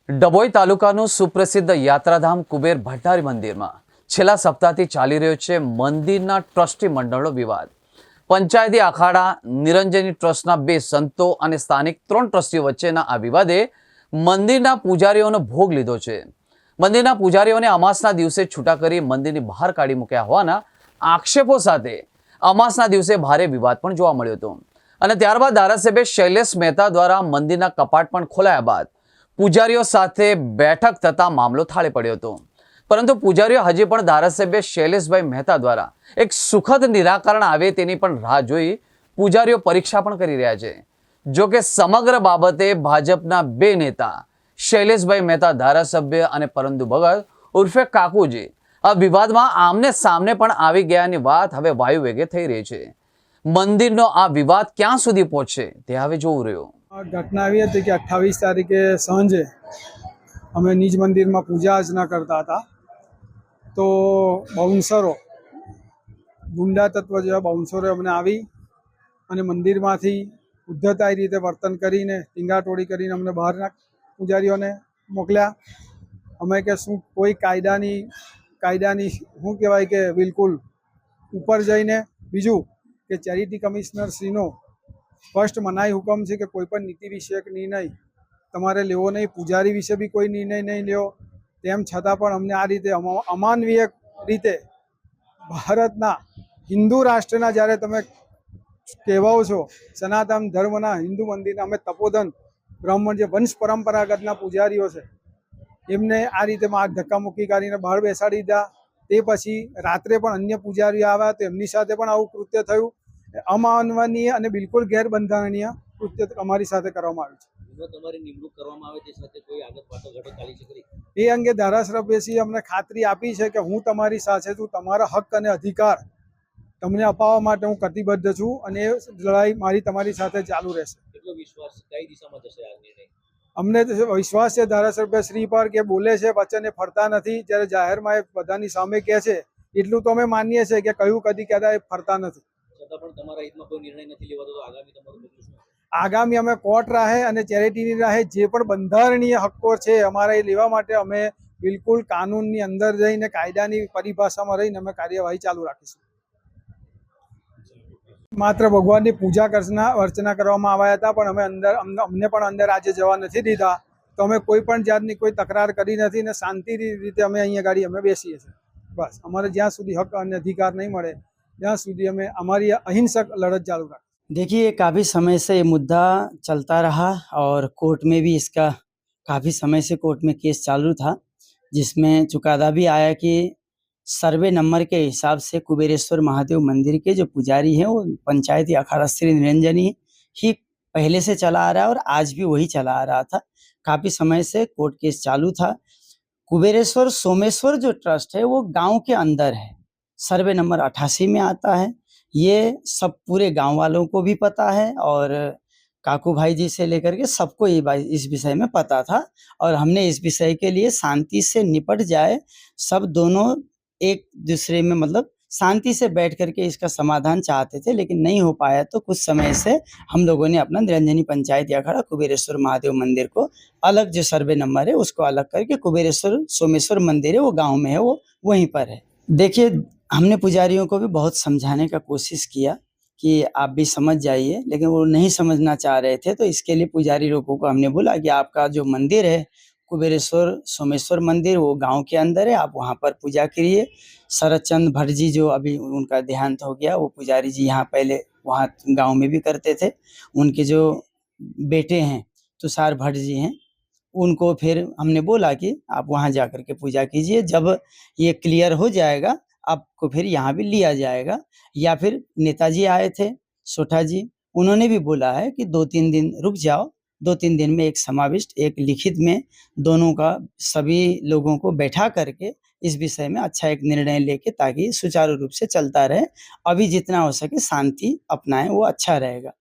ડભોઈ તાલુકાનું સુપ્રસિદ્ધ યાત્રાધામ કુબેર ભટ્ટારી મંદિરમાં છેલ્લા સપ્તાહથી ચાલી રહ્યો છે મંદિરના ટ્રસ્ટી મંડળનો વિવાદ। પંચાયતી અખાડા નિરંજની ટ્રસ્ટના 2 સંતો અને સ્થાનિક 3 ટ્રસ્ટીઓ વચ્ચેના આ વિવાદે મંદિરના પૂજારીઓનો ભોગ લીધો છે। મંદિરના પૂજારીઓને અમાસના દિવસે છૂટા કરી મંદિરની બહાર કાઢી મૂક્યા હોવાના આક્ષેપો સાથે અમાસના દિવસે ભારે વિવાદ પણ જોવા મળ્યો હતો અને ત્યારબાદ ધારાસભ્ય શૈલેષ મહેતા દ્વારા મંદિરના કપાટ પણ ખોલાયા બાદ પૂજારીઓ સાથે બેઠક થતા મામલો થાળે પડ્યો હતો। પરંતુ પૂજારીઓ હજી પણ ધારાસભ્ય શૈલેષભાઈ મહેતા દ્વારા એક સુખદ નિરાકરણ આવે તેની પણ રાહ જોઈ પૂજારીઓ પરીક્ષા પણ કરી રહ્યા છે। જો કે સમગ્ર બાબતે ભાજપના 2 નેતા શૈલેષભાઈ મહેતા ધારાસભ્ય અને પરંતુ ભગત ઉર્ફે કાકુજી આ વિવાદમાં આમને સામને પણ આવી ગયાની વાત હવે વાયુ વેગે થઈ રહી છે। મંદિરનો આ વિવાદ ક્યાં સુધી પહોંચશે તે હવે જોવું રહ્યું। घटना આવી હતી કે 28 તારીખે સાંજે અમે નિજ મંદિરમાં પૂજા અર્ચના કરતા હતા તો બાઉન્સરો ગુંડા તત્વ જેવા બાઉન્સરો અમને આવી અને મંદિરમાંથી ઉદ્ધતાઈ રીતે વર્તન કરીને ટીંગાટોળી કરીને અમને બહારના પૂજારીઓને મોકલ્યા। અમે કે શું કોઈ કાયદાની શું કહેવાય કે બિલકુલ ઉપર જઈને બીજું કે ચેરિટી કમિશનર શ્રીનો સ્પષ્ટ મનાઈ હુકમ છે કે કોઈ પણ નીતિ વિષયક નિર્ણય તમારે લેવો નહીં, પૂજારી વિશે બી કોઈ નિર્ણય નહીં લેવો। તેમ છતાં પણ અમને આ રીતે અમાનવીય રીતે ભારતના હિન્દુ રાષ્ટ્રના જ્યારે તમે કહેવાઓ છો સનાતન ધર્મના હિન્દુ મંદિરના અમે તપોધન બ્રાહ્મણ જે વંશ પરંપરાગતના પૂજારીઓ છે એમને આ રીતે ધક્કામુક્કી કરીને બહાર બેસાડી દીધા। તે પછી રાત્રે પણ અન્ય પૂજારીઓ આવ્યા તો એમની સાથે પણ આવું કૃત્ય થયું। અમાનવીય અને બિલકુલ ગેરબંધારણીય કૃત્ય અમારી સાથે કરવામાં આવ્યું છે। એ અંગે ધારાસભ્યશ્રીએ અમને ખાતરી આપી છે કે હું તમારી સાથે છું, તમારા હક અને અધિકાર તમને અપાવવા માટે હું કટિબદ્ધ છું અને એ લડાઈ મારી તમારી સાથે ચાલુ રહેશે। અમને વિશ્વાસ છે ધારાસભ્ય શ્રી પર કે બોલે છે વચન એ ફરતા નથી, જ્યારે જાહેરમાં એ બધાની સામે કહે છે એટલું તો અમે માનીએ છીએ કે કયું કદી કહેતા એ ફરતા નથી। આગામી અમે કોર્ટ રાહે અને ચેરિટીની રાહે જે પણ બંધારણીય હક્કો છે અમારા એ લેવા માટે અમે બિલકુલ કાનૂનની અંદર જઈને કાયદાની પરિભાષામાં રહીને અમે કાર્યવાહી ચાલુ રાખીશું। માત્ર ભગવાનની પૂજા અર્ચના કરવામાં આવ્યા હતા પણ અમને પણ અંદર આજે જવા નથી દીધા। તો અમે કોઈ પણ જાતની કોઈ તકરાર કરી નથી ને શાંતિની રીતે અમે અહીંયા ગાડી અમે બેસીએ છીએ। બસ અમારે જ્યાં સુધી હક અને અધિકાર नहीं મળે ત્યાં સુધી અમે અમારી અહિંસક લડત ચાલુ રાખીશું। देखिए, काफ़ी समय से ये मुद्दा चलता रहा और कोर्ट में भी इसका काफ़ी समय से कोर्ट में केस चालू था, जिसमें चुकादा भी आया कि सर्वे नंबर के हिसाब से कुबेरेश्वर महादेव मंदिर के जो पुजारी हैं वो पंचायती अखाड़ा श्री निरंजनी ही पहले से चला आ रहा है और आज भी वही चला आ रहा था। काफ़ी समय से कोर्ट केस चालू था। कुबेरेश्वर सोमेश्वर जो ट्रस्ट है वो गांव के अंदर है, सर्वे नंबर 88 में आता है। ये सब पूरे गांव वालों को भी पता है और काकू भाई जी से लेकर के सबको ये इस विषय में पता था और हमने इस विषय के लिए शांति से निपट जाए, सब दोनों एक दूसरे में मतलब शांति से बैठ करके इसका समाधान चाहते थे, लेकिन नहीं हो पाया। तो कुछ समय से हम लोगों ने अपना निरंजनी पंचायती अखाड़ा कुबेरेश्वर महादेव मंदिर को अलग जो सर्वे नंबर है उसको अलग करके कुबेरेश्वर सोमेश्वर मंदिर है वो गाँव में है, वो वहीं पर है। देखिए, हमने पुजारियों को भी बहुत समझाने का कोशिश किया कि आप भी समझ जाइए, लेकिन वो नहीं समझना चाह रहे थे। तो इसके लिए पुजारी लोगों को हमने बोला कि आपका जो मंदिर है कुबेरेश्वर सोमेश्वर मंदिर वो गांव के अंदर है, आप वहाँ पर पूजा करिए। शरद चंद भट्ट जी जो अभी उनका देहांत हो गया, वो पुजारी जी यहाँ पहले वहाँ गाँव में भी करते थे। उनके जो बेटे हैं तुषार भट्ट जी हैं, उनको फिर हमने बोला कि आप वहाँ जा कर के पूजा कीजिए, जब ये क्लियर हो जाएगा आपको फिर यहाँ भी लिया जाएगा। या फिर नेताजी आए थे सोठा जी, उन्होंने भी बोला है कि 2-3 दिन रुक जाओ, 2-3 दिन में एक समाविष्ट एक लिखित में दोनों का सभी लोगों को बैठा करके इस विषय में अच्छा एक निर्णय लेके ताकि सुचारू रूप से चलता रहे। अभी जितना हो सके शांति अपनाएं, वो अच्छा रहेगा।